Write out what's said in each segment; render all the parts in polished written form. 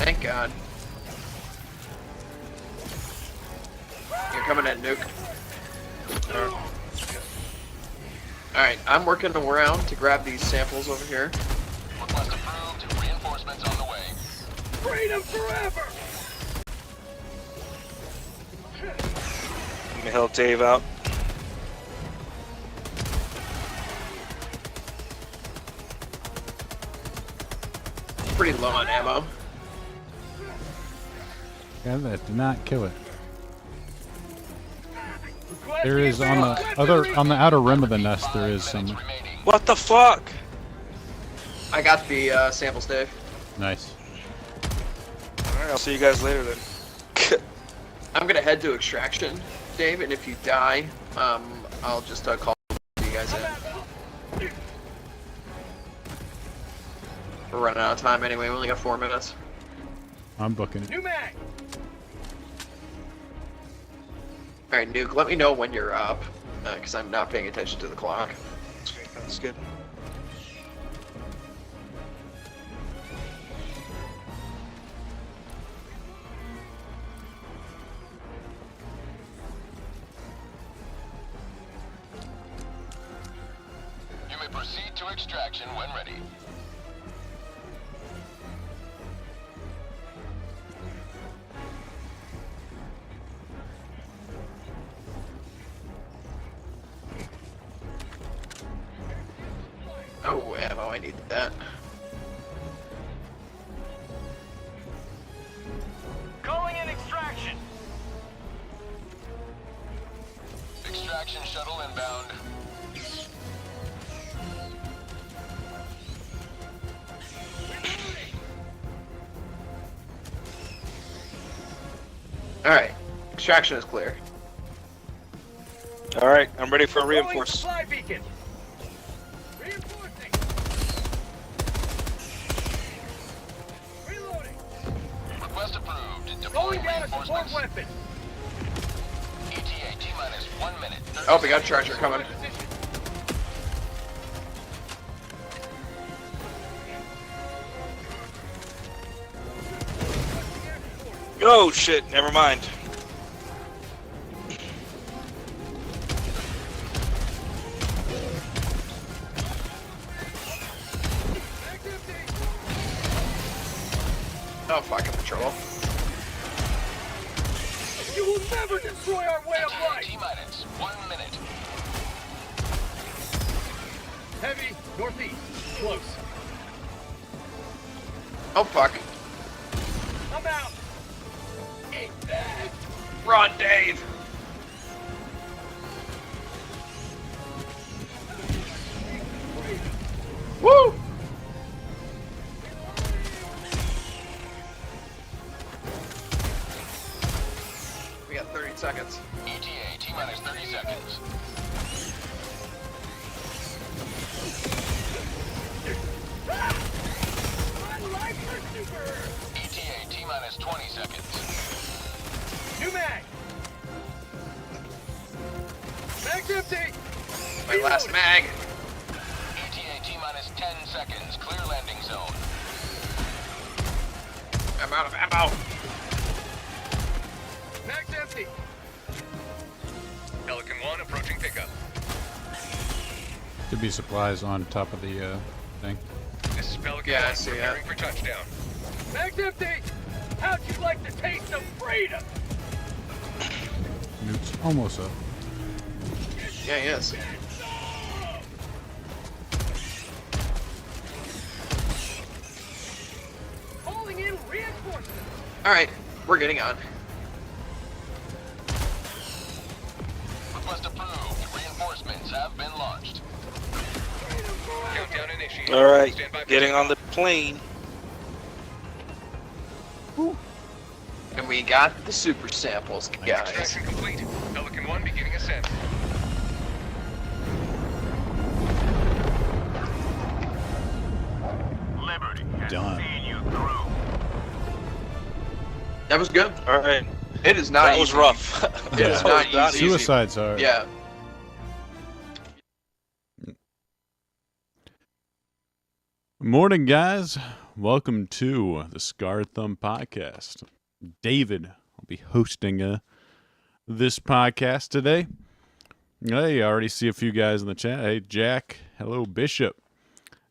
Thank God. You're coming in, Nuke. Alright, I'm working around to grab these samples over here. Request approved. Reinforcements on the way. Freedom forever! I'm gonna help Dave out. Pretty low on ammo. Yeah, that did not kill it. Request There is on the outer rim of the nest. There is some. What the fuck? I got the samples, Dave. Nice. Alright, I'll see you guys later then. I'm gonna head to extraction, Dave, and if you die, I'll just call you guys in. We're running out of time anyway. We only got 4 minutes. I'm booking it. New mag! All right, Nuke. Let me know when you're up, because I'm not paying attention to the clock. That's good. You may proceed to extraction when ready. Oh, ammo. I need that. Calling in extraction! Extraction shuttle inbound. All right, extraction is clear. Alright, I'm ready for a Throwing reinforce. supply beacon! Reinforcing! Reloading! Request approved. Going Deploying down a support reinforcements. weapon! ETA T-minus 1 minute. 30 Oh, we got a seconds. charger coming. Position. Oh shit, never mind. Oh, fucking patrol. You will never destroy our way of ETA life! T-minus 1 minute. Heavy, northeast, close. Oh, fuck. I'm out! Eat that! Run, Dave. Woo! We got 30 seconds. ETA T-minus 30 seconds. My life pursuer! ETA T-minus 20 seconds. New mag! Mag's empty! My last mag. ETA T-minus 10 seconds. Clear landing zone. I'm out of ammo. Mag's empty! Pelican 1 approaching pickup. Could be supplies on top of the thing. This is Pelican Yeah, I 1 see preparing that. for touchdown. Mag's empty! How'd you like the taste of freedom? Nuke's almost up. Yeah, he is. Calling in reinforcements! All right, we're getting on. Request approved. Reinforcements have been launched. Countdown initiated. Alright, Stand by for getting on the takeoff. plane. And we got the super samples, guys. Extraction complete. Pelican 1 beginning ascent. Liberty has Done. seen you through. That was good. Alright, It is not that easy. was rough. It is Yeah. not Not easy. Suicides are. Yeah. Morning, guys. welcome to the Scarred Thumb Podcast. David will be hosting this podcast today. Hey, I already see a few guys in the chat. Hey, Jack. Hello, Bishop.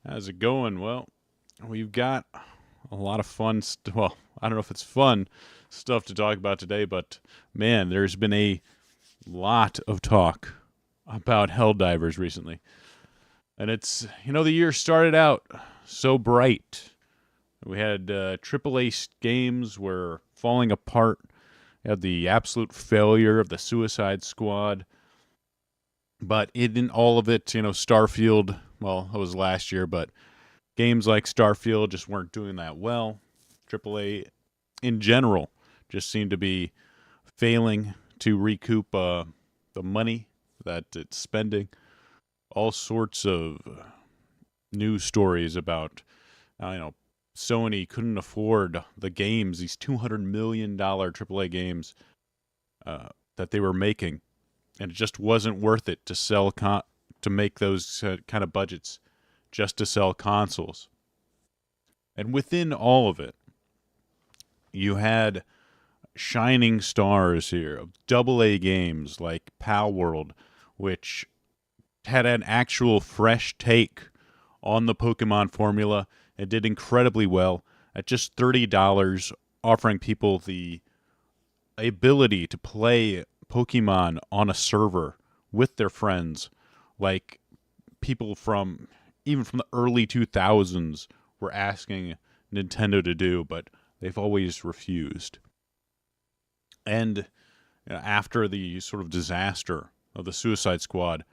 How's it going? Well, we've got a lot of fun well, I don't know if it's fun stuff to talk about today, but man, there's been a lot of talk about Helldivers recently. And it's, the year started out so bright. We had AAA games were falling apart. We had the absolute failure of the Suicide Squad. But in all of it, Starfield, well, that was last year, but games like Starfield just weren't doing that well. AAA in general just seemed to be failing to recoup the money that it's spending. All sorts of news stories about, Sony couldn't afford the games, these $200 million AAA games that they were making, and it just wasn't worth it to sell to make those kind of budgets just to sell consoles. And within all of it, you had shining stars here of AA games like Pal World, which had an actual fresh take on the Pokemon formula and did incredibly well at just $30, offering people the ability to play Pokemon on a server with their friends, like people even from the early 2000s were asking Nintendo to do, but they've always refused. And after the sort of disaster of the Suicide Squad,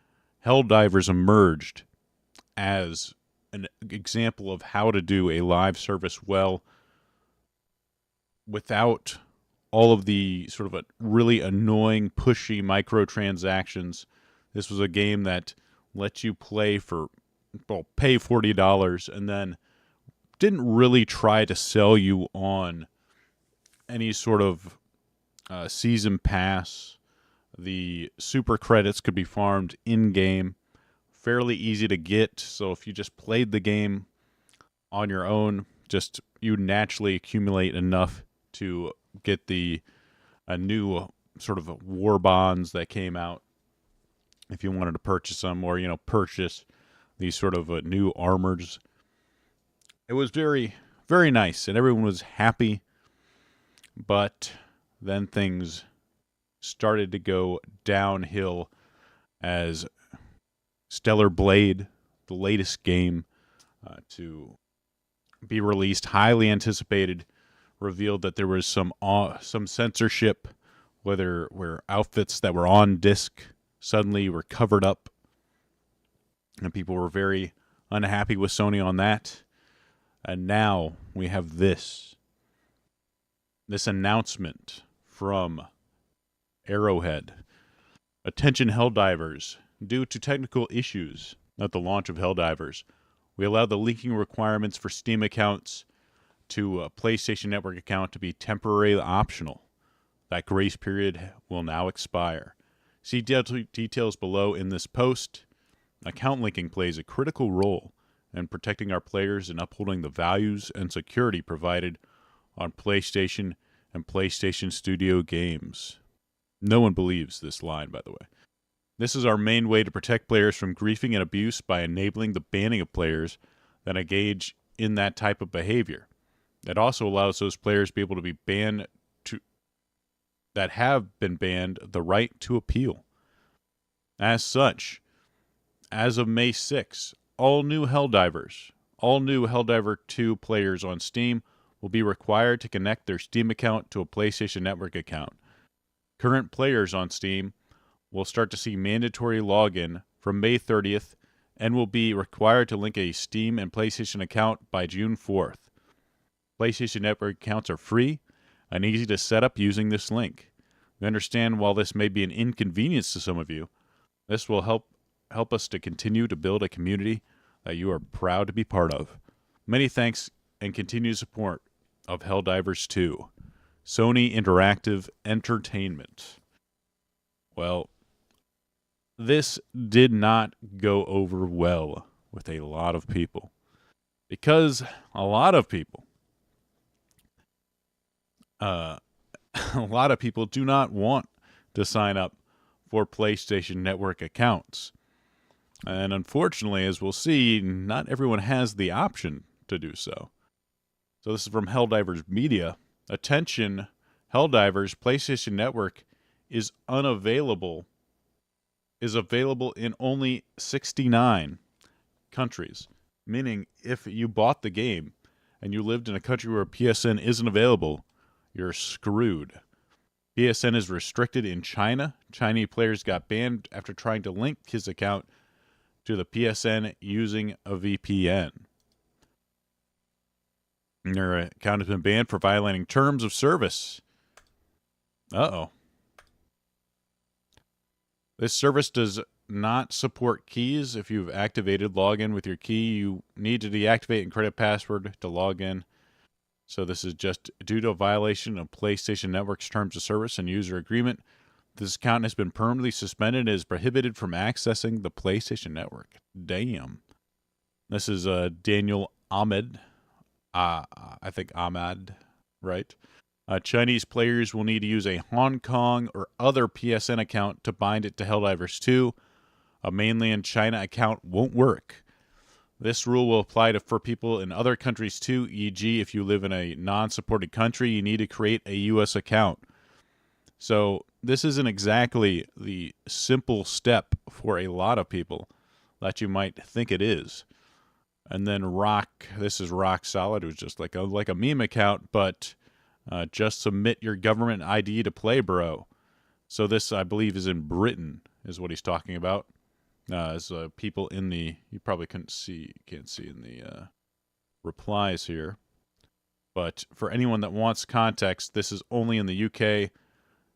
Helldivers emerged as an example of how to do a live service well without all of the sort of a really annoying, pushy microtransactions. This was a game that let you play pay $40 and then didn't really try to sell you on any sort of season pass. The super credits could be farmed in-game, fairly easy to get. So if you just played the game on your own, you naturally accumulate enough to get the new sort of war bonds that came out if you wanted to purchase them, or purchase these sort of new armors. It was very, very nice, and everyone was happy. But then things started to go downhill as Stellar Blade, the latest game to be released, highly anticipated, revealed that there was some censorship, where outfits that were on disc suddenly were covered up, and people were very unhappy with Sony on that. And now we have this announcement from Arrowhead. Attention Helldivers. Due to technical issues at the launch of Helldivers, we allowed the linking requirements for Steam accounts to a PlayStation Network account to be temporarily optional. That grace period will now expire. See details below in this post. Account linking plays a critical role in protecting our players and upholding the values and security provided on PlayStation and PlayStation Studio games. No one believes this line, by the way. This is our main way to protect players from griefing and abuse by enabling the banning of players that engage in that type of behavior. It also allows those players to be able to be banned that have been banned the right to appeal. As such, as of May 6, all new Helldivers, all new Helldiver 2 players on Steam will be required to connect their Steam account to a PlayStation Network account. Current players on Steam will start to see mandatory login from May 30th and will be required to link a Steam and PlayStation account by June 4th. PlayStation Network accounts are free and easy to set up using this link. We understand while this may be an inconvenience to some of you, this will help us to continue to build a community that you are proud to be part of. Many thanks and continued support of Helldivers 2. Sony Interactive Entertainment. Well, this did not go over well with a lot of people. because a lot of people, a lot of people do not want to sign up for PlayStation Network accounts. And unfortunately, as we'll see, not everyone has the option to do so. So this is from Helldivers Media. Attention, Helldivers, PlayStation Network is available in only 69 countries. Meaning, if you bought the game and you lived in a country where PSN isn't available, you're screwed. PSN is restricted in China. Chinese players got banned after trying to link his account to the PSN using a VPN. Their account has been banned for violating terms of service. Uh-oh. This service does not support keys. If you've activated login with your key, you need to deactivate and create a password to log in. So this is just due to a violation of PlayStation Network's terms of service and user agreement. This account has been permanently suspended and is prohibited from accessing the PlayStation Network. Damn. This is Daniel Ahmed. I think Ahmad, right? Chinese players will need to use a Hong Kong or other PSN account to bind it to Helldivers 2. A mainland China account won't work. This rule will apply for people in other countries too, e.g. if you live in a non-supported country, you need to create a U.S. account. So this isn't exactly the simple step for a lot of people that you might think it is. And then this is Rock Solid, who's just like a meme account, but just submit your government ID to play, bro. So this, I believe, is in Britain, is what he's talking about. As people in the, you probably can't see in the replies here. But for anyone that wants context, this is only in the UK.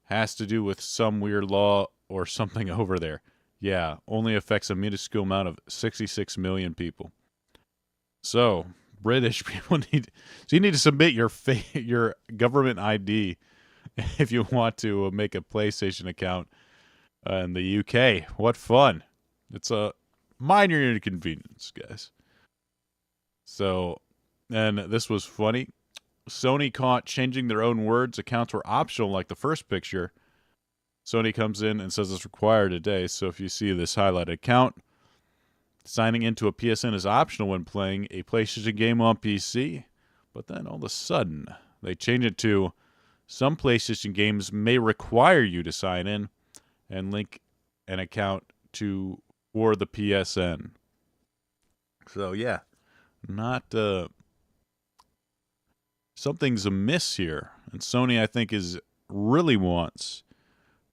Has to do with some weird law or something over there. Yeah, only affects a minuscule amount of 66 million people. So, British people you need to submit your government ID if you want to make a PlayStation account in the UK. What fun. It's a minor inconvenience, guys. So, and this was funny. Sony caught changing their own words. Accounts were optional like the first picture. Sony comes in and says it's required today. So if you see this highlighted account, signing into a PSN is optional when playing a PlayStation game on PC. But then all of a sudden, they change it to some PlayStation games may require you to sign in and link an account for the PSN. So yeah, not something's amiss here. And Sony, I think, really wants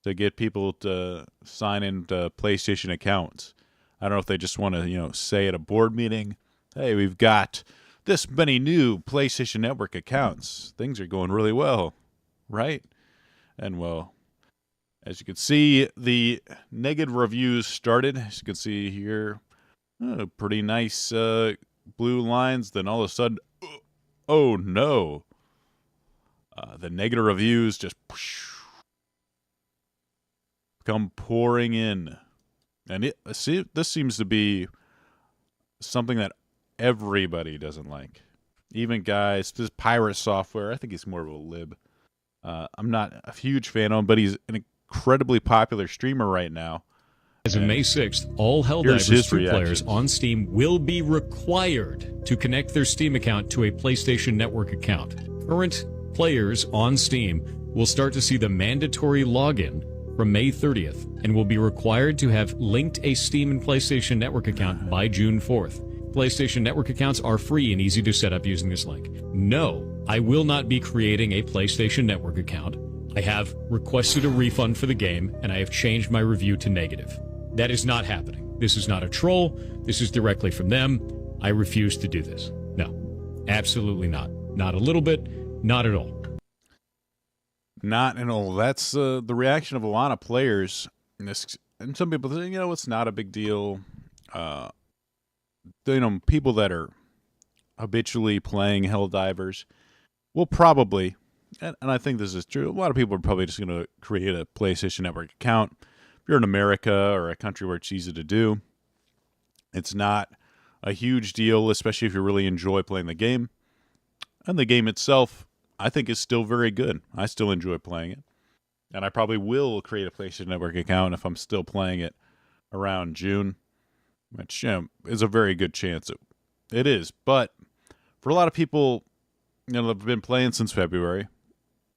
to get people to sign into PlayStation accounts. I don't know if they just want to, say at a board meeting, hey, we've got this many new PlayStation Network accounts. Things are going really well, right? And, well, as you can see, the negative reviews started. As you can see here, pretty nice blue lines. Then all of a sudden, oh no. The negative reviews just come pouring in. And this seems to be something that everybody doesn't like. Even guys, this Pirate Software, I think he's more of a lib. I'm not a huge fan of him, but he's an incredibly popular streamer right now. As of May 6th, all Helldivers 2 players on Steam will be required to connect their Steam account to a PlayStation Network account. Current players on Steam will start to see the mandatory login from May 30th and will be required to have linked a Steam and PlayStation Network account by June 4th. PlayStation Network accounts are free and easy to set up using this link. No, I will not be creating a PlayStation Network account. I have requested a refund for the game, and I have changed my review to negative. That is not happening. This is not a troll. This is directly from them. I refuse to do this. No, absolutely not. Not a little bit, not at all. Not at all. That's the reaction of a lot of players. And some people say, it's not a big deal. People that are habitually playing Helldivers will probably, and I think this is true, a lot of people are probably just going to create a PlayStation Network account. If you're in America or a country where it's easy to do, it's not a huge deal, especially if you really enjoy playing the game. And the game itself, I think, is still very good. I still enjoy playing it. And I probably will create a PlayStation Network account if I'm still playing it around June, which is a very good chance it is. But for a lot of people, that have been playing since February,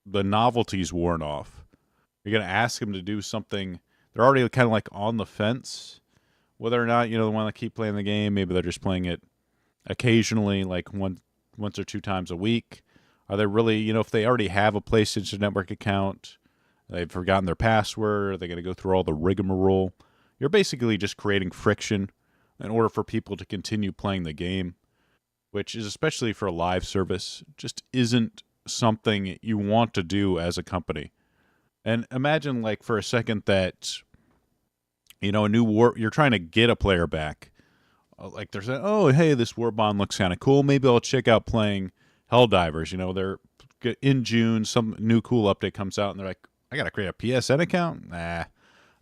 the novelty's worn off. You're going to ask them to do something. They're already kind of like on the fence whether or not, they want to keep playing the game. Maybe they're just playing it occasionally, like once or two times a week. Are they really, if they already have a PlayStation Network account, they've forgotten their password, are they going to go through all the rigmarole? You're basically just creating friction in order for people to continue playing the game, which is, especially for a live service, just isn't something you want to do as a company. And imagine, like, for a second that, a new war, you're trying to get a player back. Like, they're saying, oh, hey, this war bond looks kind of cool. Maybe I'll check out playing Helldivers. They're in June, some new cool update comes out, and they're like, I got to create a PSN account? Nah,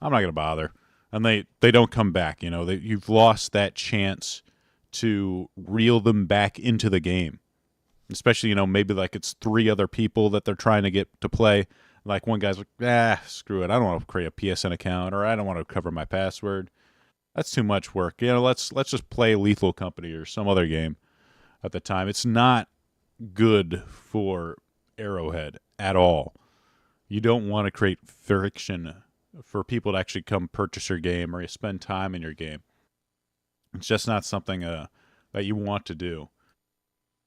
I'm not going to bother. And they don't come back. You've lost that chance to reel them back into the game. Especially, maybe like it's 3 other people that they're trying to get to play. Like one guy's like, screw it. I don't want to create a PSN account, or I don't want to cover my password. That's too much work. Let's just play Lethal Company or some other game at the time. It's not good for Arrowhead at all. You don't want to create friction for people to actually come purchase your game or spend time in your game. It's just not something that you want to do.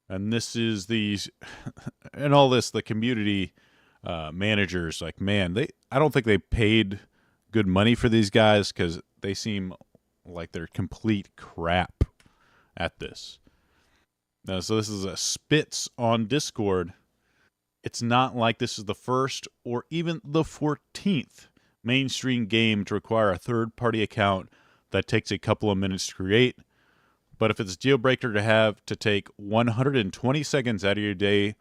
And this is and all this, the community managers, like, man, I don't think they paid good money for these guys, because they seem like they're complete crap at this. So this is a Spitz on Discord. It's not like this is the first or even the 14th mainstream game to require a third-party account that takes a couple of minutes to create. But if it's a deal breaker to have to take 120 seconds out of your day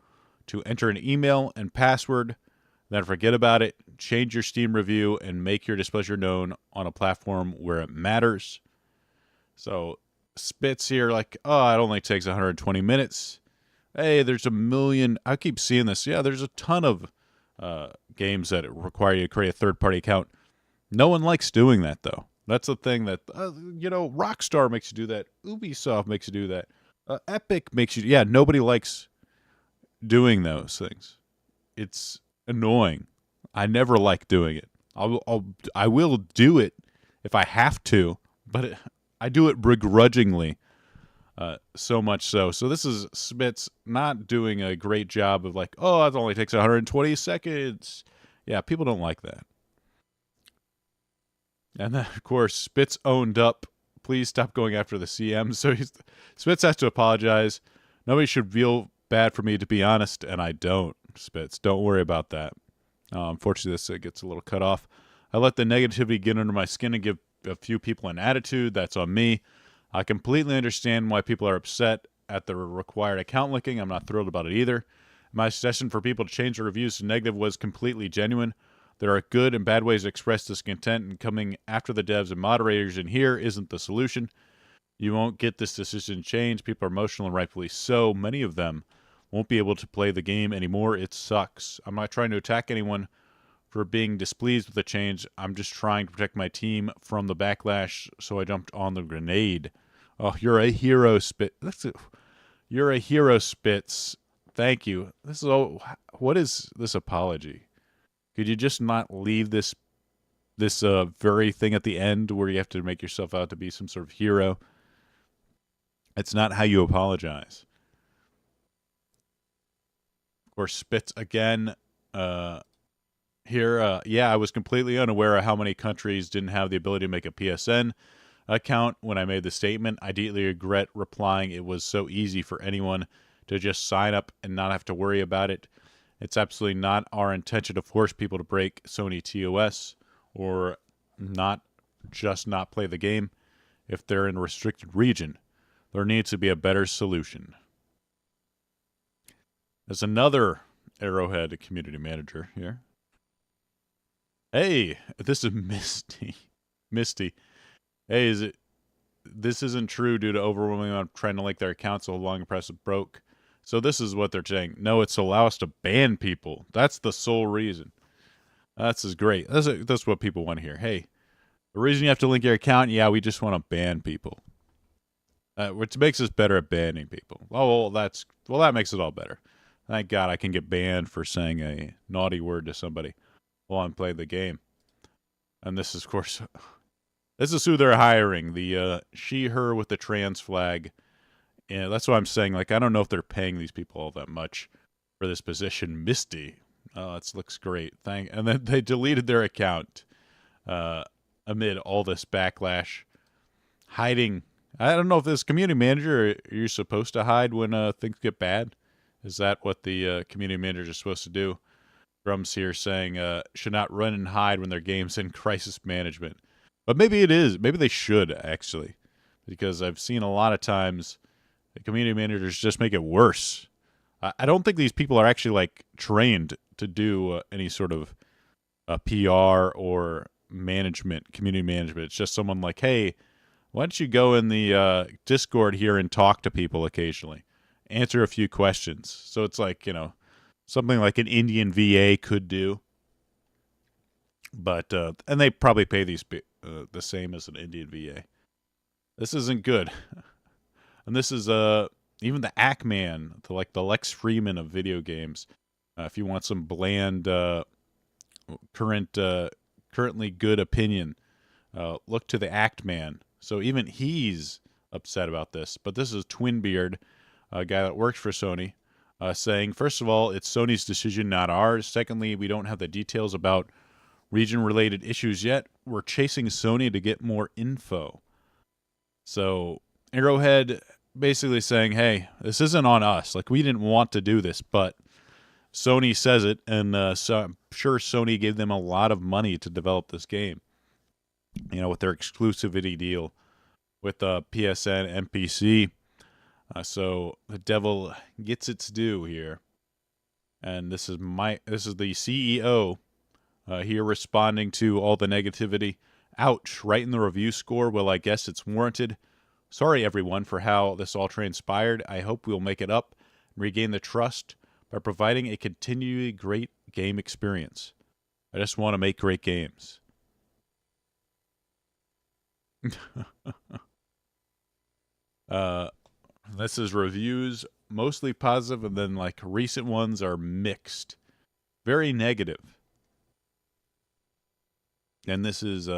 to enter an email and password, then forget about it. Change your Steam review and make your displeasure known on a platform where it matters. So Spitz here, like, it only takes 120 minutes. Hey, there's a million. I keep seeing this. Yeah, there's a ton of games that require you to create a third-party account. No one likes doing that, though. That's the thing that, Rockstar makes you do that. Ubisoft makes you do that. Epic makes you, nobody likes doing those things. It's annoying. I never like doing it. I will do it if I have to, but I do it begrudgingly. So much so. So this is Spitz not doing a great job of like, it only takes 120 seconds. Yeah, people don't like that. And then, of course, Spitz owned up. Please stop going after the CM. So Spitz has to apologize. Nobody should feel bad for me, to be honest, and I don't, Spitz. Don't worry about that. Unfortunately, this gets a little cut off. I let the negativity get under my skin and give a few people an attitude. That's on me. I completely understand why people are upset at the required account linking. I'm not thrilled about it either. My suggestion for people to change their reviews to negative was completely genuine. There are good and bad ways to express discontent, and coming after the devs and moderators in here isn't the solution. You won't get this decision changed. People are emotional, and rightfully so. Many of them won't be able to play the game anymore. It sucks. I'm not trying to attack anyone for being displeased with the change. I'm just trying to protect my team from the backlash, so I jumped on the grenade. Oh, you're a hero, Spitz. You're a hero, Spitz. Thank you. What is this apology? Could you just not leave this very thing at the end where you have to make yourself out to be some sort of hero? It's not how you apologize. Of course, Spitz again here. I was completely unaware of how many countries didn't have the ability to make a PSN account when I made the statement. I deeply regret replying. It was so easy for anyone to just sign up and not have to worry about it. It's absolutely not our intention to force people to break Sony TOS or not play the game if they're in a restricted region. There needs to be a better solution. There's another Arrowhead community manager here. Hey, this is Misty. Misty. Hey, is it this isn't true due to overwhelming amount of trying to link their accounts so long press broke. So this is what they're saying. No, it's to allow us to ban people. That's the sole reason. That's is great. That's what people want to hear. Hey, the reason you have to link your account, yeah, we just want to ban people. Which makes us better at banning people. Oh, well, that makes it all better. Thank God I can get banned for saying a naughty word to somebody while I'm playing the game. And this is, of course, this is who they're hiring. The she, her with the trans flag. And that's what I'm saying. Like, I don't know if they're paying these people all that much for this position. Misty. Oh, that looks great. And then they deleted their account amid all this backlash. Hiding. I don't know if this community manager, are you supposed to hide when things get bad? Is that what the community manager is supposed to do? Drums here saying should not run and hide when their game's in crisis management. But maybe it is. Maybe they should, actually. Because I've seen a lot of times the community managers just make it worse. I don't think these people are actually, like, trained to do any sort of PR or management, community management. It's just someone like, hey, why don't you go in the Discord here and talk to people occasionally? Answer a few questions. So it's like, something like an Indian VA could do. But, and they probably pay these the same as an Indian VA. This isn't good. And this is even the Ackman, the Lex Freeman of video games. If you want some bland, currently good opinion, look to the Actman. So even he's upset about this. But this is Twinbeard, a guy that works for Sony, saying, first of all, it's Sony's decision, not ours. Secondly, we don't have the details about region-related issues yet. We're chasing Sony to get more info. So Arrowhead basically saying, hey, this isn't on us. Like, we didn't want to do this, but Sony says it, and so I'm sure Sony gave them a lot of money to develop this game. With their exclusivity deal with PSN, NPC. So the devil gets its due here. And this is the CEO here responding to all the negativity. Ouch, right in the review score. Well, I guess it's warranted. Sorry, everyone, for how this all transpired. I hope we'll make it up and regain the trust by providing a continually great game experience. I just want to make great games. This is reviews, mostly positive, and then recent ones are mixed. Very negative. And this is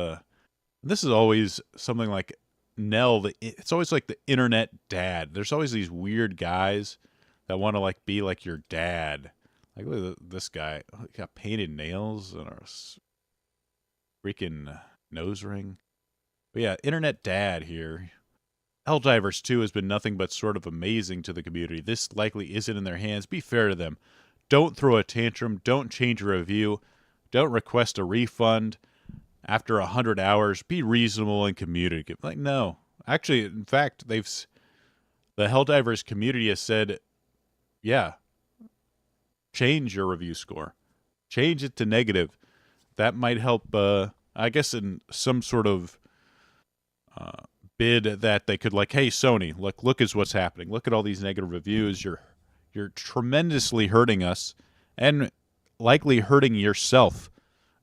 always something like Nell, it's always like the internet dad. There's always these weird guys that want to be like your dad. Like, look at this guy. He got painted nails and a freaking nose ring. But yeah, internet dad here. Helldivers 2 has been nothing but sort of amazing to the community. This likely isn't in their hands. Be fair to them. Don't throw a tantrum. Don't change a review. Don't request a refund after 100 hours. Be reasonable and communicative. No. Actually, in fact, the Helldivers community has said, yeah, change your review score. Change it to negative. That might help, I guess, in some sort of bid that they could hey, Sony, look at what's happening. Look at all these negative reviews. You're tremendously hurting us and likely hurting yourself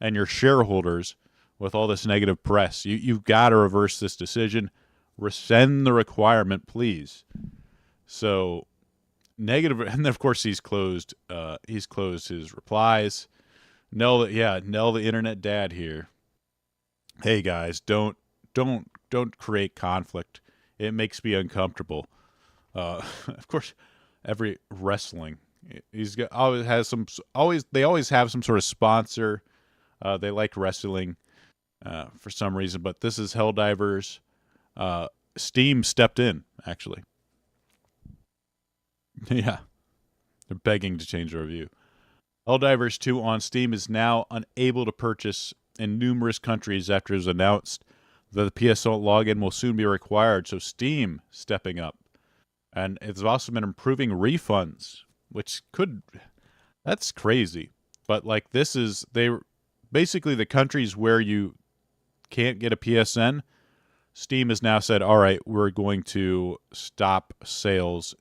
and your shareholders with all this negative press. You've got to reverse this decision. Rescind the requirement, please. So negative, and of course he's closed his replies. Nell the internet dad here. Hey guys, don't create conflict. It makes me uncomfortable. Of course, every wrestling, they always have some sort of sponsor. They like wrestling for some reason, but this is Helldivers. Steam stepped in, actually. Yeah, they're begging to change the review. Helldivers 2 on Steam is now unable to purchase in numerous countries after it was announced that the PSN login will soon be required, so Steam stepping up. And it's also been improving refunds, which that's crazy. But basically the countries where you can't get a PSN, Steam has now said, all right, we're going to stop sales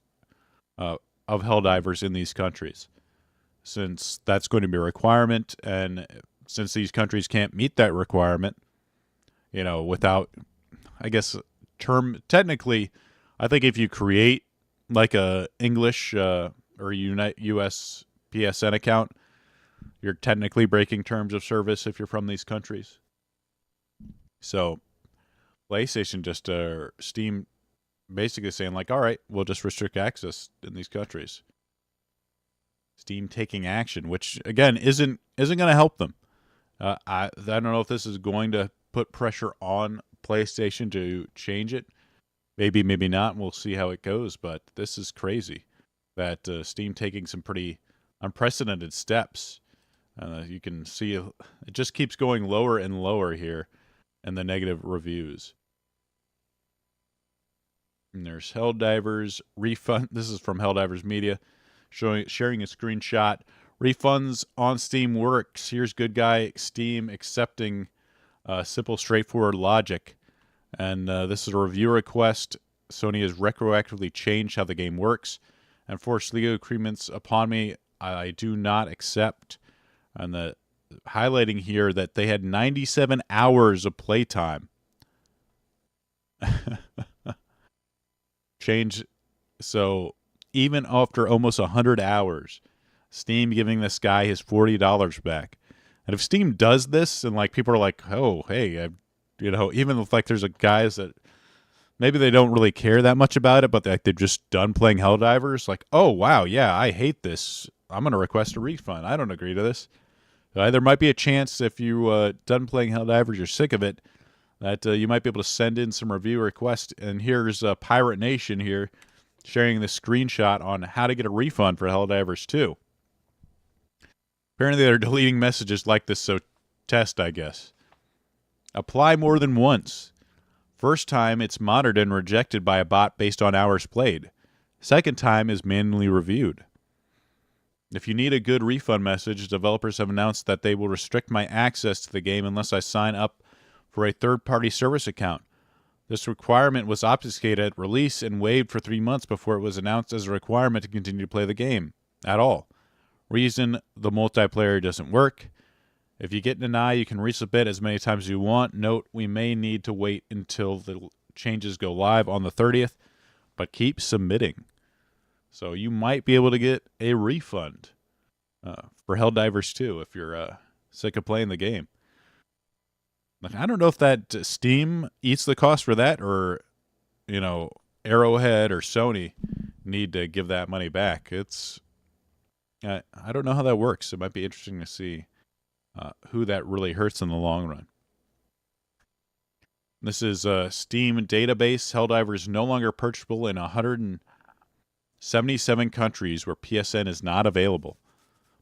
of Helldivers in these countries, since that's going to be a requirement, and since these countries can't meet that requirement, without, I guess, technically, I think if you create like a English or US PSN account, you're technically breaking terms of service if you're from these countries. So PlayStation Steam basically saying like, all right, we'll just restrict access in these countries. Steam taking action, which again isn't going to help them. I don't know if this is going to put pressure on PlayStation to change it. Maybe not. We'll see how it goes. But this is crazy that Steam taking some pretty unprecedented steps. You can see it just keeps going lower and lower here in the negative reviews. And there's Helldivers refund. This is from Helldivers Media, sharing a screenshot. Refunds on Steam works. Here's good guy Steam accepting simple, straightforward logic. And this is a review request. Sony has retroactively changed how the game works and forced legal agreements upon me I do not accept. And the highlighting here that they had 97 hours of playtime. Change. So even after almost 100 hours, Steam giving this guy his $40 back. And if Steam does this and like people are like, oh, hey, even if like there's guys that maybe they don't really care that much about it, but like they've just done playing Helldivers, like, oh, wow, yeah, I hate this. I'm going to request a refund. I don't agree to this. There might be a chance if you done playing Helldivers, you're sick of it, that you might be able to send in some review requests. And here's Pirate Nation here sharing the screenshot on how to get a refund for Helldivers 2. Apparently they're deleting messages like this, so test, I guess. Apply more than once. First time, it's monitored and rejected by a bot based on hours played. Second time is manually reviewed. If you need a good refund message, developers have announced that they will restrict my access to the game unless I sign up for a third-party service account. This requirement was obfuscated at release and waived for 3 months before it was announced as a requirement to continue to play the game at all. Reason, the multiplayer doesn't work. If you get denied, you can resubmit as many times as you want. Note, we may need to wait until the changes go live on the 30th, but keep submitting. So you might be able to get a refund for Helldivers 2 if you're sick of playing the game. Like, I don't know if that Steam eats the cost for that, or Arrowhead or Sony need to give that money back. I don't know how that works. It might be interesting to see who that really hurts in the long run. This is a Steam database. Helldivers no longer purchasable in 177 countries where PSN is not available,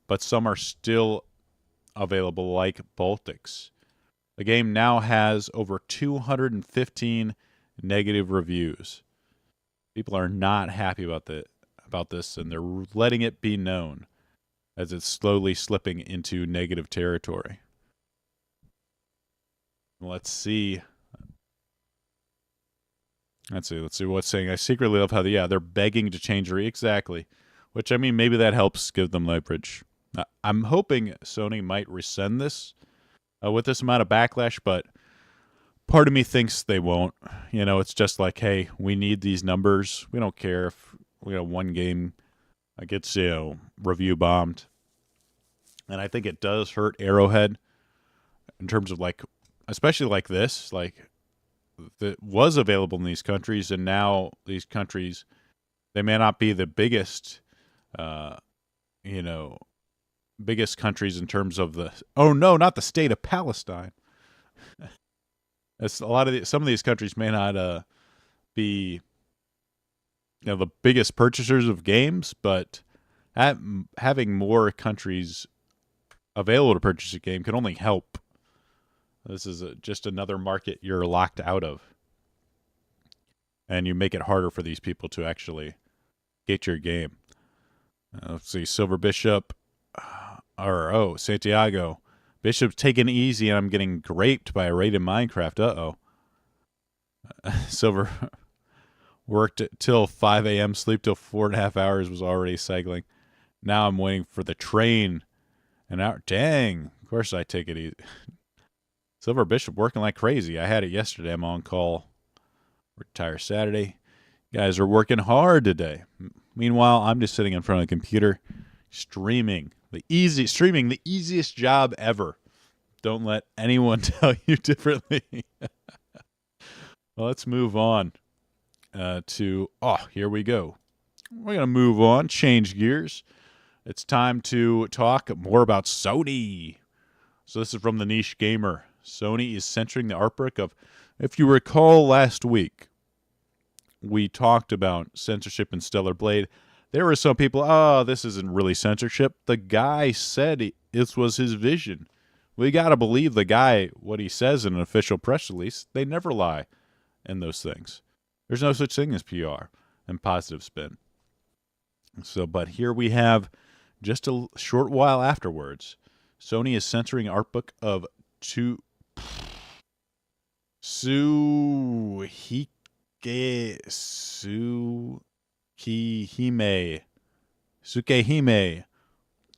but some are still available, like Baltics. The game now has over 215 negative reviews. People are not happy about this, and they're letting it be known as it's slowly slipping into negative territory. Let's see. Let's see what's saying. I secretly love how they're begging to change exactly. Which, I mean, maybe that helps give them leverage. I'm hoping Sony might rescind this with this amount of backlash, but part of me thinks they won't. It's just like, hey, we need these numbers. We don't care if one game gets review bombed. And I think it does hurt Arrowhead in terms of like, especially like this, like that was available in these countries, and now these countries, they may not be the biggest, biggest countries in terms of not the state of Palestine. It's some of these countries may not be the biggest purchasers of games, but having more countries available to purchase a game can only help. This is just another market you're locked out of, and you make it harder for these people to actually get your game. Let's see, Silver Bishop, Santiago. Bishop's taking it easy, and I'm getting graped by a raid in Minecraft. Silver worked till 5 a.m., sleep till 4.5 hours, was already cycling. Now I'm waiting for the train. An hour. Dang. Of course I take it easy. Silver Bishop working like crazy. I had it yesterday. I'm on call. Retire Saturday. Guys are working hard today. Meanwhile, I'm just sitting in front of the computer streaming. The easiest job ever. Don't let anyone tell you differently. Well, let's move on here we go. We're going to move on, change gears. It's time to talk more about Sony. So this is from the Niche Gamer. Sony is censoring the artwork of, if you recall last week, we talked about censorship in Stellar Blade. There were some people, this isn't really censorship. The guy said this was his vision. We got to believe the guy, what he says in an official press release. They never lie in those things. There's no such thing as PR and positive spin. So, but here we have, just a short while afterwards, Sony is censoring artbook of Tsukehime,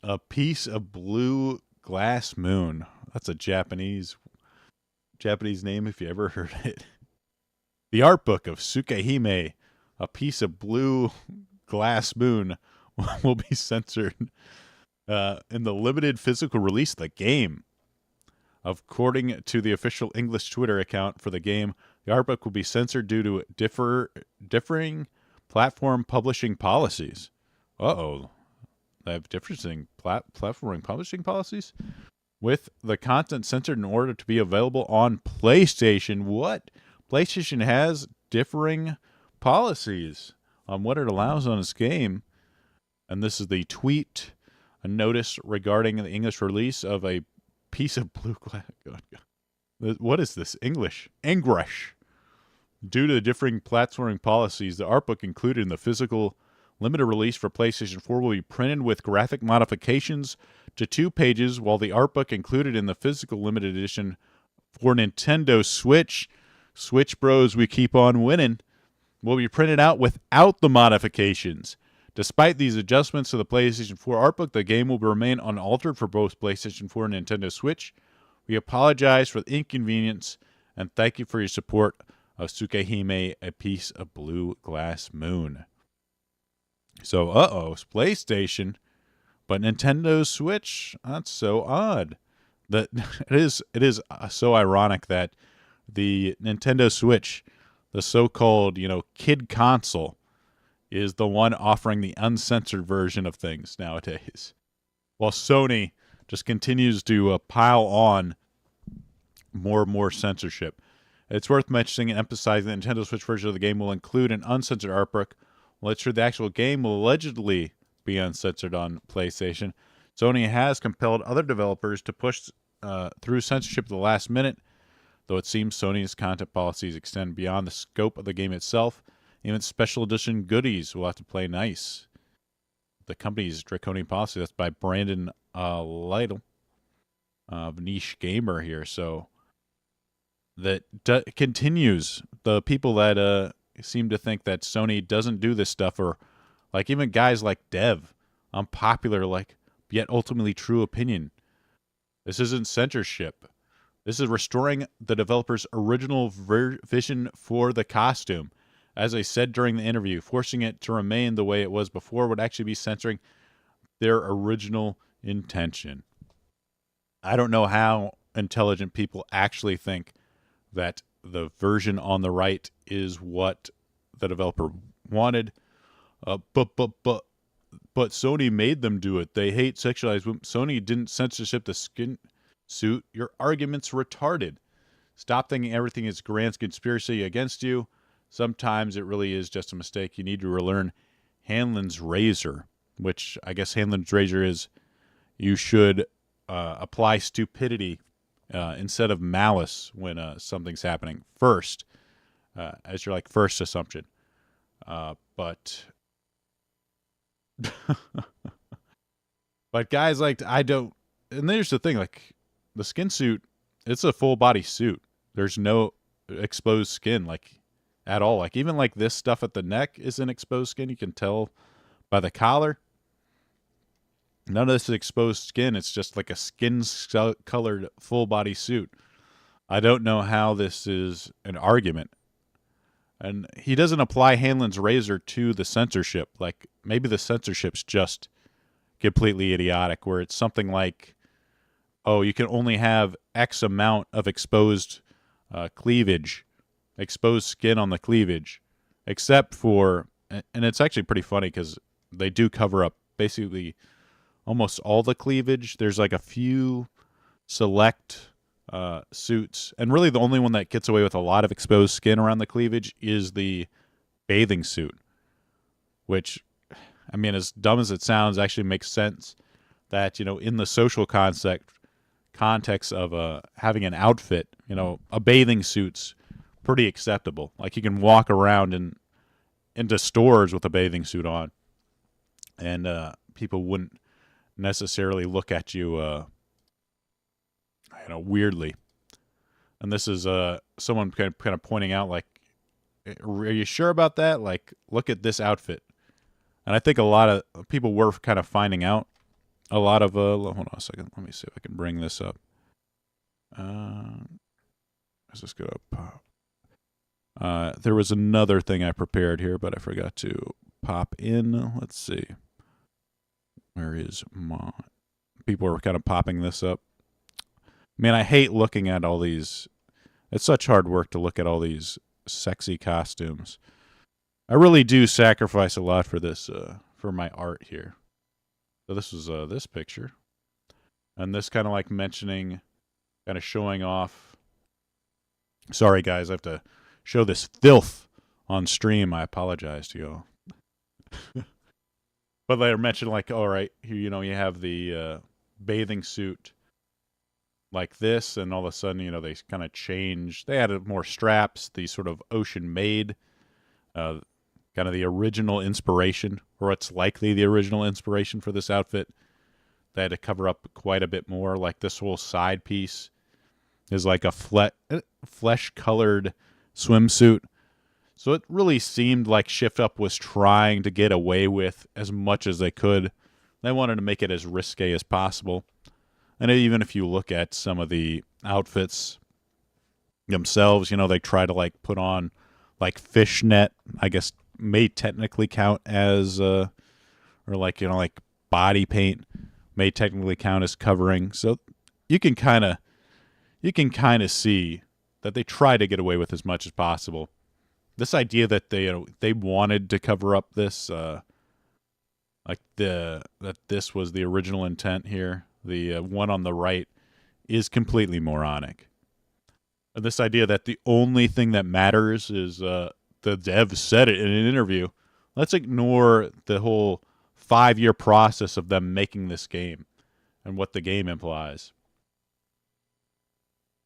a piece of blue glass moon. That's a Japanese name if you ever heard it. The art book of Tsukehime, a piece of blue glass moon, will be censored in the limited physical release of the game. According to the official English Twitter account for the game, the art book will be censored due to differing platform publishing policies. They have differing platform publishing policies? With the content censored in order to be available on PlayStation. What? PlayStation has differing policies on what it allows on its game. And this is the tweet, a notice regarding the English release of a piece of blue glass. What is this? English. Due to the differing platforming policies, the art book included in the physical limited release for PlayStation 4 will be printed with graphic modifications to 2 pages, while the art book included in the physical limited edition for Nintendo Switch Bros, we keep on winning, will be printed out without the modifications. Despite these adjustments to the PlayStation 4 art book, the game will remain unaltered for both PlayStation 4 and Nintendo Switch. We apologize for the inconvenience and thank you for your support of Tsukehime, a piece of blue glass moon. So, it's PlayStation, but Nintendo Switch, that's so odd. That it is so ironic that the Nintendo Switch, the so-called, kid console, is the one offering the uncensored version of things nowadays. While Sony just continues to pile on more and more censorship. It's worth mentioning and emphasizing the Nintendo Switch version of the game will include an uncensored art book. While it's true the actual game will allegedly be uncensored on PlayStation, Sony has compelled other developers to push through censorship at the last minute, though it seems Sony's content policies extend beyond the scope of the game itself. Even special edition goodies will have to play nice. The company's draconian policy. That's by Brandon Lytle of Niche Gamer here. So that continues. The people that seem to think that Sony doesn't do this stuff, or like even guys like Dev, unpopular, yet ultimately true opinion. This isn't censorship. This is restoring the developer's original vision for the costume. As I said during the interview, forcing it to remain the way it was before would actually be censoring their original intention. I don't know how intelligent people actually think that the version on the right is what the developer wanted. But Sony made them do it. They hate sexualized women. Sony didn't censorship the skin suit. Your argument's retarded. Stop thinking everything is grand conspiracy against you. Sometimes it really is just a mistake. You need to relearn Hanlon's razor, which I guess Hanlon's razor is you should apply stupidity instead of malice when something's happening first, as your first assumption. But guys, I don't. And there's the thing, the skin suit, it's a full body suit. There's no exposed skin. at all. Like even like this stuff at the neck is an exposed skin. You can tell by the collar. None of this is exposed skin. It's just like a skin-colored full-body suit. I don't know how this is an argument. And he doesn't apply Hanlon's razor to the censorship. Like, maybe the censorship's just completely idiotic, where it's something like, oh, you can only have X amount of exposed cleavage, exposed skin on the cleavage, except for, and it's actually pretty funny because they do cover up basically almost all the cleavage. There's like a few select suits, and really the only one that gets away with a lot of exposed skin around the cleavage is the bathing suit, which, I mean, as dumb as it sounds, actually makes sense that, you know, in the social context of having an outfit, you know, a bathing suit's pretty acceptable. Like, you can walk around into stores with a bathing suit on, and people wouldn't necessarily look at you, weirdly. And this is someone kind of pointing out, like, are you sure about that? Like, look at this outfit. And I think a lot of people were kind of finding out. A lot of hold on a second. Let me see if I can bring this up. Is this gonna pop? There was another thing I prepared here, but I forgot to pop in. Let's see. Where is my... People are kind of popping this up. Man, I hate looking at all these. It's such hard work to look at all these sexy costumes. I really do sacrifice a lot for this, for my art here. So this was this picture. And this kind of like mentioning, kind of showing off. Sorry, guys, I have to show this filth on stream. I apologize to you all. But they mentioned, like, all right, here, you know, you have the bathing suit like this, and all of a sudden, you know, they kind of changed. They added more straps, the sort of ocean-made, kind of the original inspiration, or it's likely the original inspiration for this outfit. They had to cover up quite a bit more. Like, this whole side piece is like a flesh-colored swimsuit. So it really seemed like Shift Up was trying to get away with as much as they could. They wanted to make it as risque as possible. And even if you look at some of the outfits themselves, you know, they try to like put on like fishnet, I guess may technically count as, or like, you know, like body paint may technically count as covering. So you can kind of see that they try to get away with as much as possible. This idea that they wanted to cover up this, that this was the original intent here, the one on the right, is completely moronic. And this idea that the only thing that matters is the dev said it in an interview. Let's ignore the whole 5-year process of them making this game and what the game implies.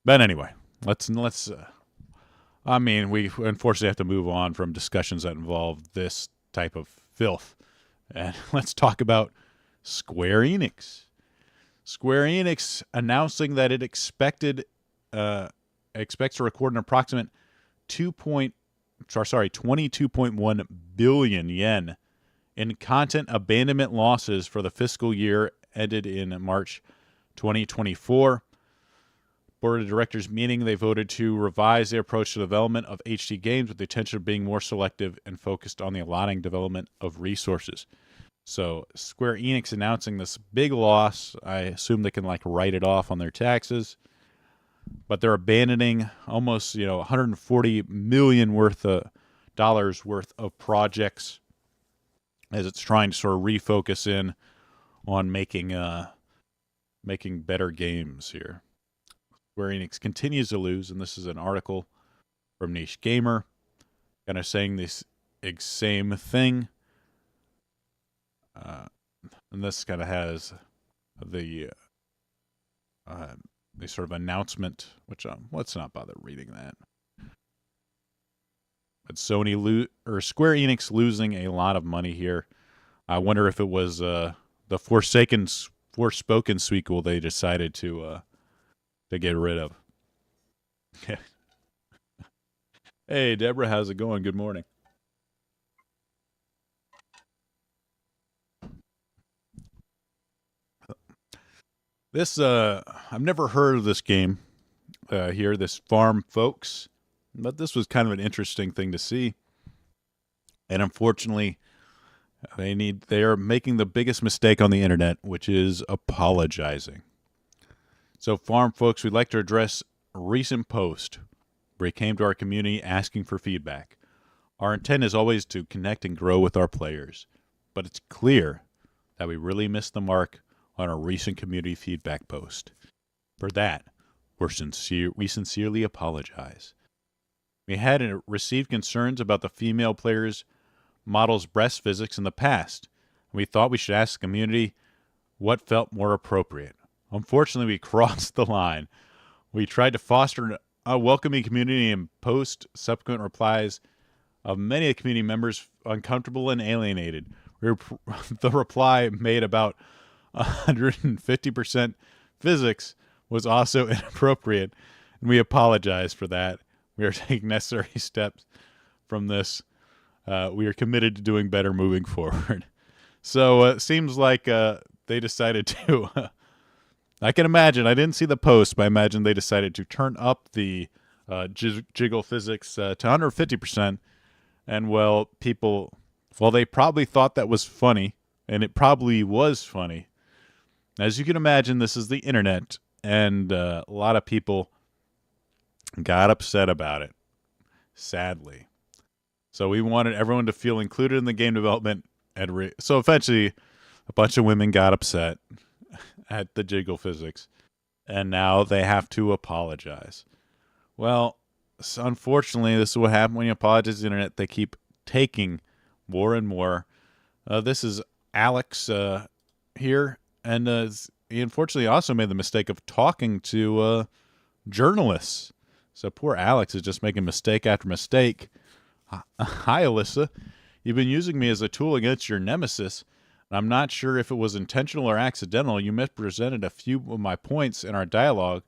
But anyway, let's. I mean, we unfortunately have to move on from discussions that involve this type of filth. And let's talk about Square Enix. Square Enix announcing that it expects to record an approximate 22.1 billion yen in content abandonment losses for the fiscal year ended in March 2024. Board of Directors meeting, they voted to revise their approach to development of HD games with the intention of being more selective and focused on the allotting development of resources. So Square Enix announcing this big loss. I assume they can like write it off on their taxes, but they're abandoning almost 140 million dollars worth of projects as it's trying to sort of refocus in on making better games here. Square Enix continues to lose, and this is an article from Niche Gamer, kind of saying this same thing. And this kind of has the sort of announcement, which let's not bother reading that. But Square Enix losing a lot of money here. I wonder if it was the Forspoken sequel they decided to get rid of. Hey, Deborah, how's it going? Good morning. This, I've never heard of this game here, this Farm Folks, but this was kind of an interesting thing to see. And unfortunately, they are making the biggest mistake on the internet, which is apologizing. So, Farm Folks, we'd like to address a recent post where he came to our community asking for feedback. Our intent is always to connect and grow with our players, but it's clear that we really missed the mark on our recent community feedback post. For that, we sincerely apologize. We had received concerns about the female players' model's breast physics in the past, and we thought we should ask the community what felt more appropriate. Unfortunately, we crossed the line. We tried to foster a welcoming community and post subsequent replies of many of the community members uncomfortable and alienated. The reply made about 150% physics was also inappropriate, and we apologize for that. We are taking necessary steps from this. We are committed to doing better moving forward. So it seems like they decided to... I can imagine. I didn't see the post, but I imagine they decided to turn up the jiggle physics to 150%. And, well, they probably thought that was funny, and it probably was funny. As you can imagine, this is the internet, and a lot of people got upset about it, sadly. So we wanted everyone to feel included in the game development. So eventually, a bunch of women got upset at the jiggle physics, and now they have to apologize. Well, unfortunately, this is what happens when you apologize to the internet. They keep taking more and more. This is Alex here, and he unfortunately also made the mistake of talking to journalists. So poor Alex is just making mistake after mistake. Hi, Alyssa. You've been using me as a tool against your nemesis. I'm not sure if it was intentional or accidental. You misrepresented a few of my points in our dialogue.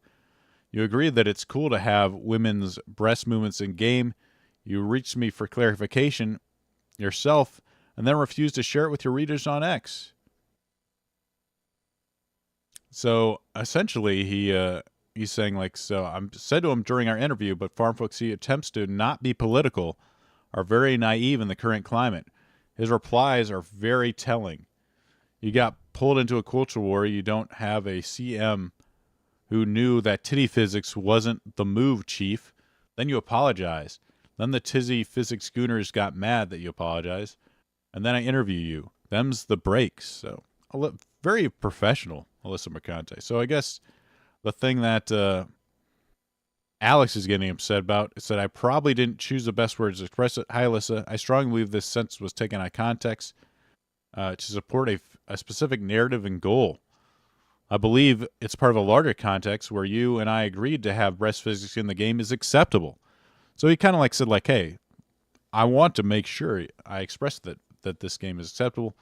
You agreed that it's cool to have women's breast movements in game. You reached me for clarification yourself and then refused to share it with your readers on X. So essentially, he's saying, like, so I said to him during our interview, but Farm Folks, he attempts to not be political, are very naive in the current climate. His replies are very telling. You got pulled into a culture war. You don't have a CM who knew that titty physics wasn't the move, chief. Then you apologize. Then the tizzy physics gooners got mad that you apologize. And then I interview you. Them's the breaks. So very professional, Alyssa Mercante. So I guess the thing that Alex is getting upset about is that I probably didn't choose the best words to express it. Hi, Alyssa. I strongly believe this sentence was taken out of context to support a specific narrative and goal. I believe it's part of a larger context where you and I agreed to have breast physics in the game is acceptable. So he kind of said, hey, I want to make sure I express that this game is acceptable.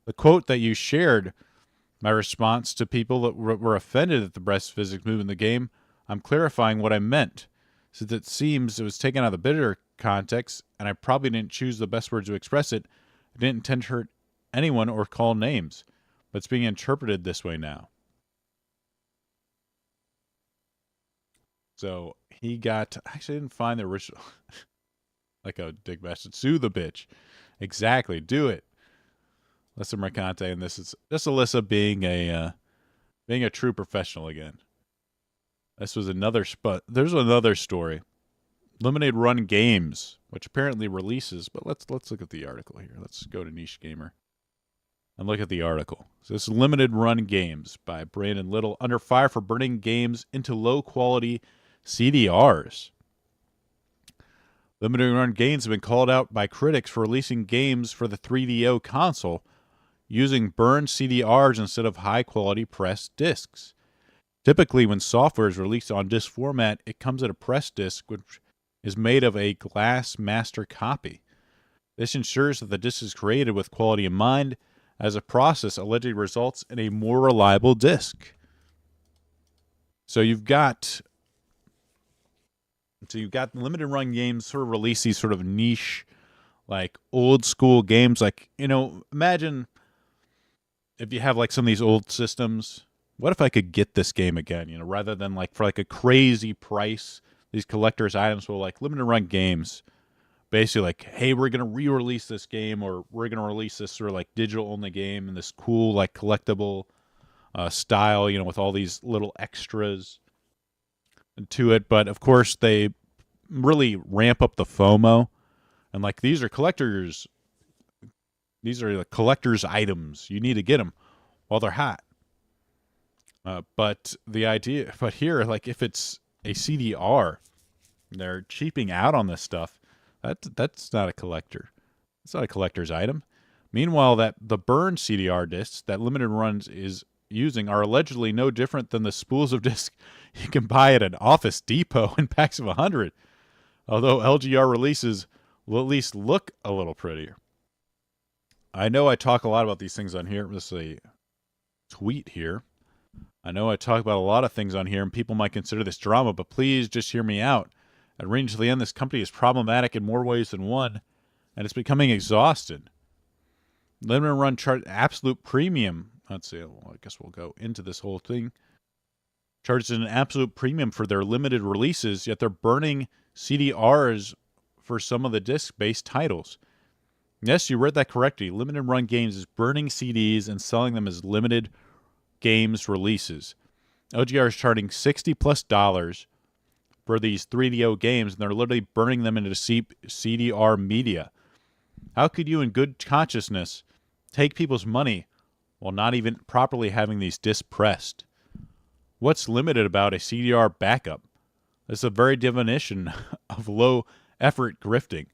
The quote that you shared, my response to people that were offended at the breast physics move in the game, I'm clarifying what I meant, since it seems it was taken out of the bitter context, and I probably didn't choose the best words to express it. I didn't intend to hurt anyone or call names, but it's being interpreted this way now. So he got, actually I didn't find the original, like a dick bastard, sue the bitch. Exactly, do it. Alyssa Mercante, and this is just Alyssa being a true professional again. This was another there's another story. Limited Run Games, which apparently releases, but let's look at the article here. Let's go to Niche Gamer and look at the article. So this is Limited Run Games by Brandon Little, under fire for burning games into low-quality CDRs. Limited Run Games have been called out by critics for releasing games for the 3DO console using burned CDRs instead of high-quality pressed discs. Typically, when software is released on disc format, it comes at a pressed disc, which is made of a glass master copy. This ensures that the disc is created with quality in mind, as a process allegedly results in a more reliable disc. So you've got So you've got limited run games sort of release these sort of niche, like old school games. Like, imagine if you have like some of these old systems. What if I could get this game again? Rather than like for like a crazy price, these collector's items will like limited run games. Basically like, hey, we're going to re-release this game, or we're going to release this sort of like digital only game in this cool like collectible style, with all these little extras to it. But of course they really ramp up the FOMO, and like these are collectors items. You need to get them while they're hot. But here, like if it's a CDR, they're cheaping out on this stuff. That's not a collector. It's not a collector's item. Meanwhile, the burn CDR discs that Limited Runs is using are allegedly no different than the spools of disc you can buy at an Office Depot in packs of 100. Although LGR releases will at least look a little prettier. I know I talk a lot about these things on here. This is a tweet here. I know I talk about a lot of things on here, and people might consider this drama, but please just hear me out. At Range to the End, this company is problematic in more ways than one, and it's becoming exhausted. Limited Run chart absolute premium. Let's see. Well, I guess we'll go into this whole thing. Charges an absolute premium for their limited releases, yet they're burning CDRs for some of the disc-based titles. Yes, you read that correctly. Limited Run Games is burning CDs and selling them as limited games releases. LGR is charging $60+ for these 3DO games, and they're literally burning them into CDR media. How could you, in good consciousness, take people's money while not even properly having these discs pressed? What's limited about a CDR backup? It's a very definition of low-effort grifting.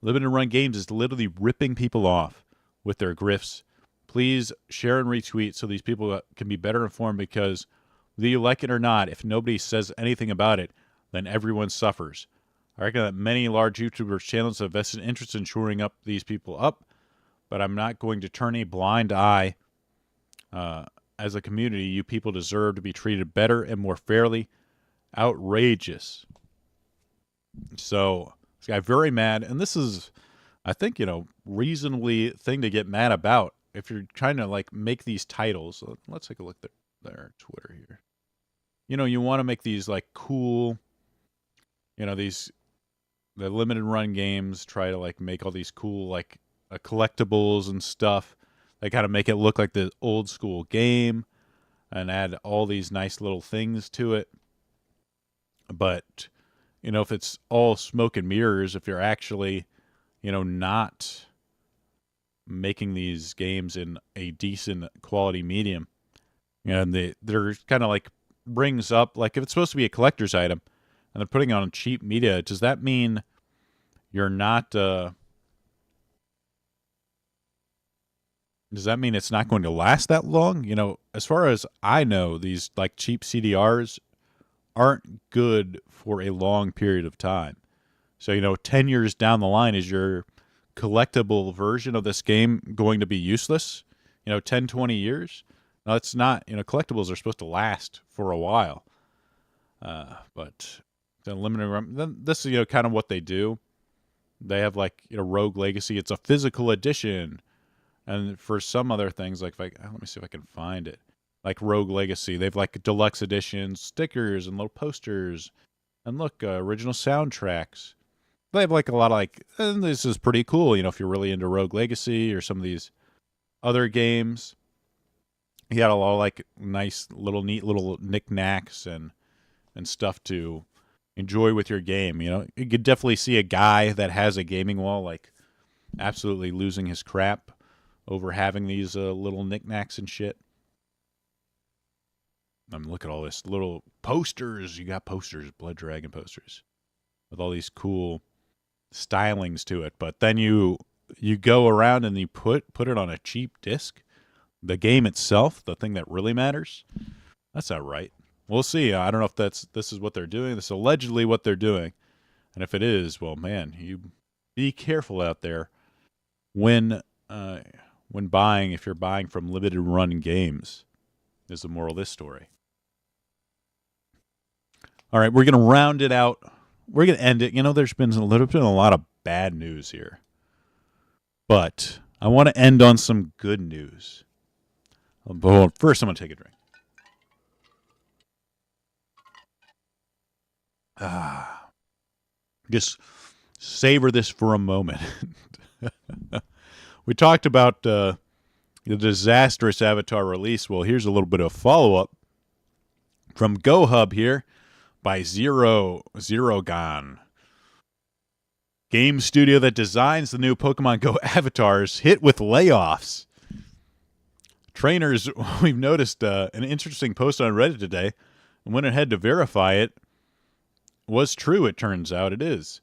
Limited Run Games is literally ripping people off with their grifts. Please share and retweet so these people can be better informed, because whether you like it or not, if nobody says anything about it, then everyone suffers. I reckon that many large YouTubers' channels have vested interest in shoring up these people up, but I'm not going to turn a blind eye. As a community, you people deserve to be treated better and more fairly. Outrageous. So, this guy very mad, and this is, I think, reasonably thing to get mad about. If you're trying to like make these titles, let's take a look at their Twitter here. You want to make these like cool, the limited run games, try to like make all these cool like collectibles and stuff. They kind of make it look like the old school game and add all these nice little things to it. But, if it's all smoke and mirrors, if you're actually, not making these games in a decent quality medium, and they're kind of like brings up, like if it's supposed to be a collector's item and they're putting it on cheap media, does that mean you're not, does that mean it's not going to last that long? As far as I know, these like cheap CDRs aren't good for a long period of time. So, 10 years down the line, is your collectible version of this game going to be useless? 10, 20 years? No, it's not. Collectibles are supposed to last for a while. But the limited run, then this is, kind of what they do. They have like, Rogue Legacy. It's a physical edition. And for some other things, like let me see if I can find it. Like Rogue Legacy, they've like deluxe editions, stickers, and little posters, and look, original soundtracks. They have like a lot of like, and this is pretty cool, if you're really into Rogue Legacy or some of these other games. He had a lot of like nice neat little knickknacks and stuff to enjoy with your game. You could definitely see a guy that has a gaming wall like absolutely losing his crap over having these little knickknacks and shit. Look at all this little posters. You got posters, Blood Dragon posters, with all these cool stylings to it. But then you go around and you put it on a cheap disc. The game itself, the thing that really matters, that's not right. We'll see. I don't know if this is what they're doing. This is allegedly what they're doing. And if it is, well, man, you be careful out there when buying, if you're buying from limited run games, is the moral of this story. All right, we're going to round it out we're going to end it. You know, there's been a lot of bad news here. But I want to end on some good news. But first, I'm going to take a drink. Just savor this for a moment. We talked about the disastrous Avatar release. Well, here's a little bit of follow-up from GoHub here by Zero Gone. Game studio that designs the new Pokemon Go avatars hit with layoffs. Trainers, we've noticed an interesting post on Reddit today, and went ahead to verify it. Was true, it turns out it is.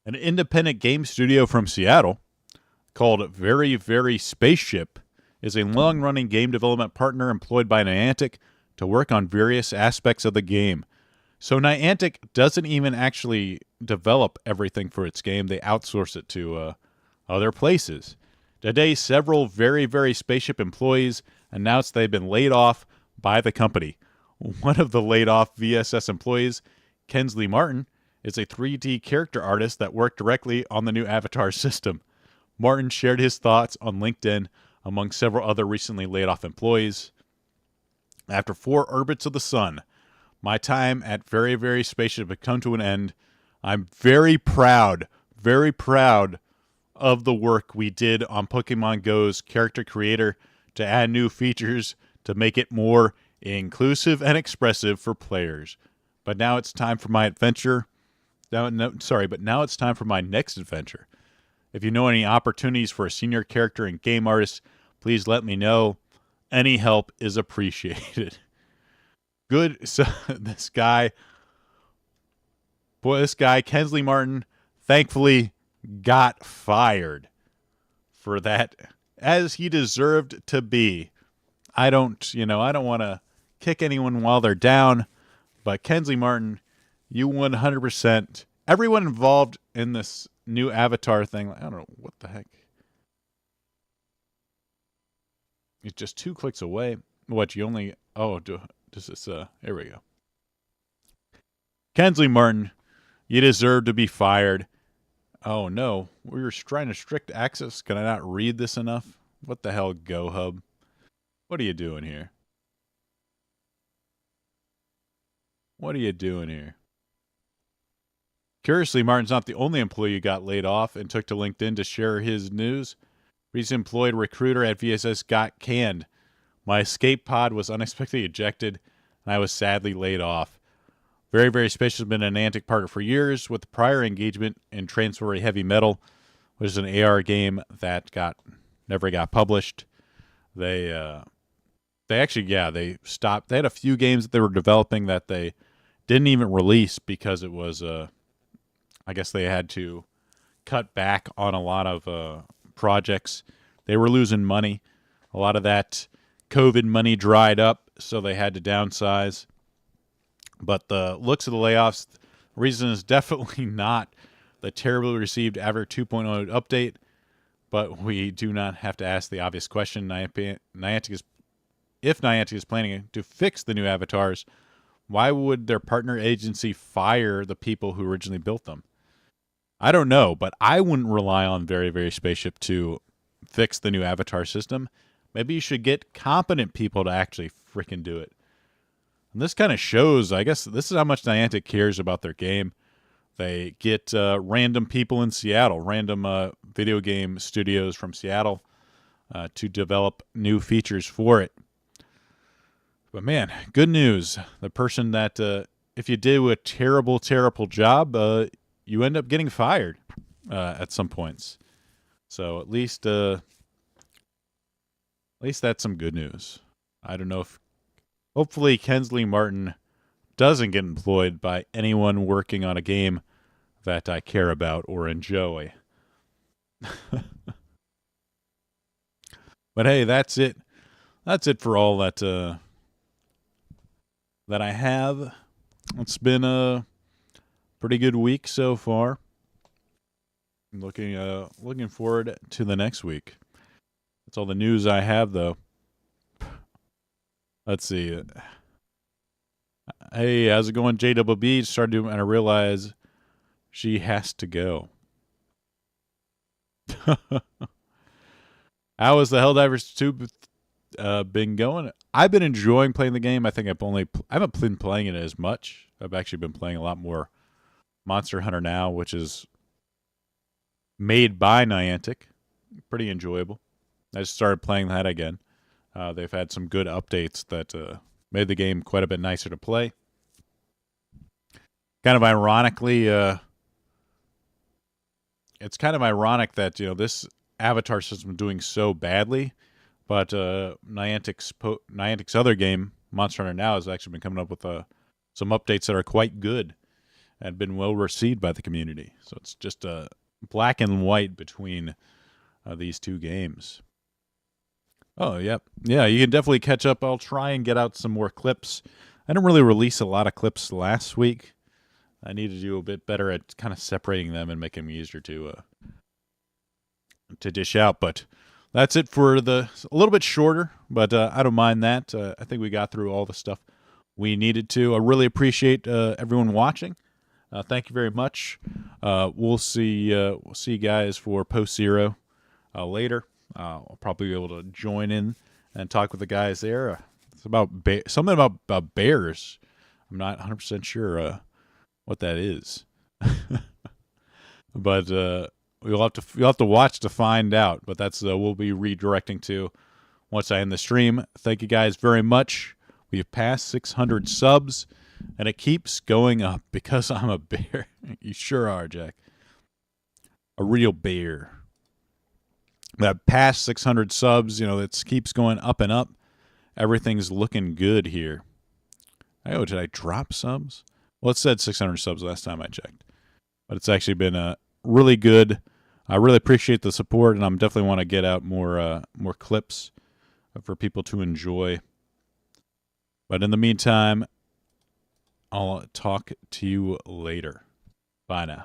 An independent game studio from Seattle called Very Very Spaceship is a long-running game development partner employed by Niantic to work on various aspects of the game. So Niantic doesn't even actually develop everything for its game. They outsource it to other places. Today, several Very Very Spaceship employees announced they've been laid off by the company. One of the laid-off VSS employees, Kensley Martin, is a 3D character artist that worked directly on the new Avatar system. Martin shared his thoughts on LinkedIn among several other recently laid-off employees. After 4 orbits of the sun, my time at Very Very Spaceship had come to an end. I'm very proud of the work we did on Pokemon Go's character creator to add new features to make it more inclusive and expressive for players. But now it's time for my adventure. But now it's time for my next adventure. If you know any opportunities for a senior character and game artist, please let me know. Any help is appreciated. Good. So this guy, Kensley Martin, thankfully got fired for that, as he deserved to be. I don't want to kick anyone while they're down, but Kensley Martin, you 100%. Everyone involved in this new Avatar thing, I don't know what the heck. It's just 2 clicks away. What you only? Does this? Here we go. Kensley Martin, you deserve to be fired. Oh no, we were trying to restrict access. Can I not read this enough? What the hell, GoHub? What are you doing here? What are you doing here? Curiously, Martin's not the only employee who got laid off and took to LinkedIn to share his news. Recent employed recruiter at VSS got canned. My escape pod was unexpectedly ejected, and I was sadly laid off. Very Very Spaceship has been a Niantic partner for years, with prior engagement in Transitory Heavy Metal, which is an AR game that never got published. They stopped. They had a few games that they were developing that they didn't even release because it was I guess they had to cut back on a lot of projects. They were losing money. A lot of that COVID money dried up, so they had to downsize. But the looks of the layoffs, the reason is definitely not the terribly received Avatar 2.0 update, but we do not have to ask the obvious question. If Niantic is planning to fix the new avatars, why would their partner agency fire the people who originally built them? I don't know, but I wouldn't rely on Very Very Spaceship to fix the new Avatar system. Maybe you should get competent people to actually freaking do it. And this kind of shows, I guess, this is how much Niantic cares about their game. They get random people in Seattle, random video game studios from Seattle to develop new features for it. But man, good news. The person that, if you do a terrible, terrible job, you end up getting fired at some points. So at least that's some good news. I don't know if, hopefully Kensley Martin doesn't get employed by anyone working on a game that I care about or enjoy. But hey, that's it. That's it for all that that I have. It's been a pretty good week so far. I'm looking forward to the next week. That's all the news I have, though. Let's see. Hey, how's it going, JWB? Started doing, and I realized she has to go. How has the Helldivers 2 been going? I've been enjoying playing the game. I think I haven't been playing it as much. I've actually been playing a lot more Monster Hunter now, which is made by Niantic. Pretty enjoyable. I just started playing that again. They've had some good updates that made the game quite a bit nicer to play. Kind of ironically, it's kind of ironic that this Avatar system is doing so badly, but Niantic's other game, Monster Hunter Now, has actually been coming up with some updates that are quite good and been well received by the community. So it's just black and white between these two games. Oh, yep. Yeah, you can definitely catch up. I'll try and get out some more clips. I didn't really release a lot of clips last week. I need to do a bit better at kind of separating them and making them easier to dish out. But that's it for a little bit shorter, but I don't mind that. I think we got through all the stuff we needed to. I really appreciate everyone watching. Thank you very much. We'll see you guys for Post Zero later. I'll probably be able to join in and talk with the guys there. It's about something about bears. I'm not 100% sure what that is, but you'll have to watch to find out. But that's we'll be redirecting to once I end the stream. Thank you guys very much. We've passed 600 subs, and it keeps going up because I'm a bear. You sure are, Jack. A real bear. That past 600 subs, it keeps going up and up. Everything's looking good here. Oh, did I drop subs? Well, it said 600 subs last time I checked. But it's actually been really good. I really appreciate the support, and I definitely want to get out more clips for people to enjoy. But in the meantime, I'll talk to you later. Bye now.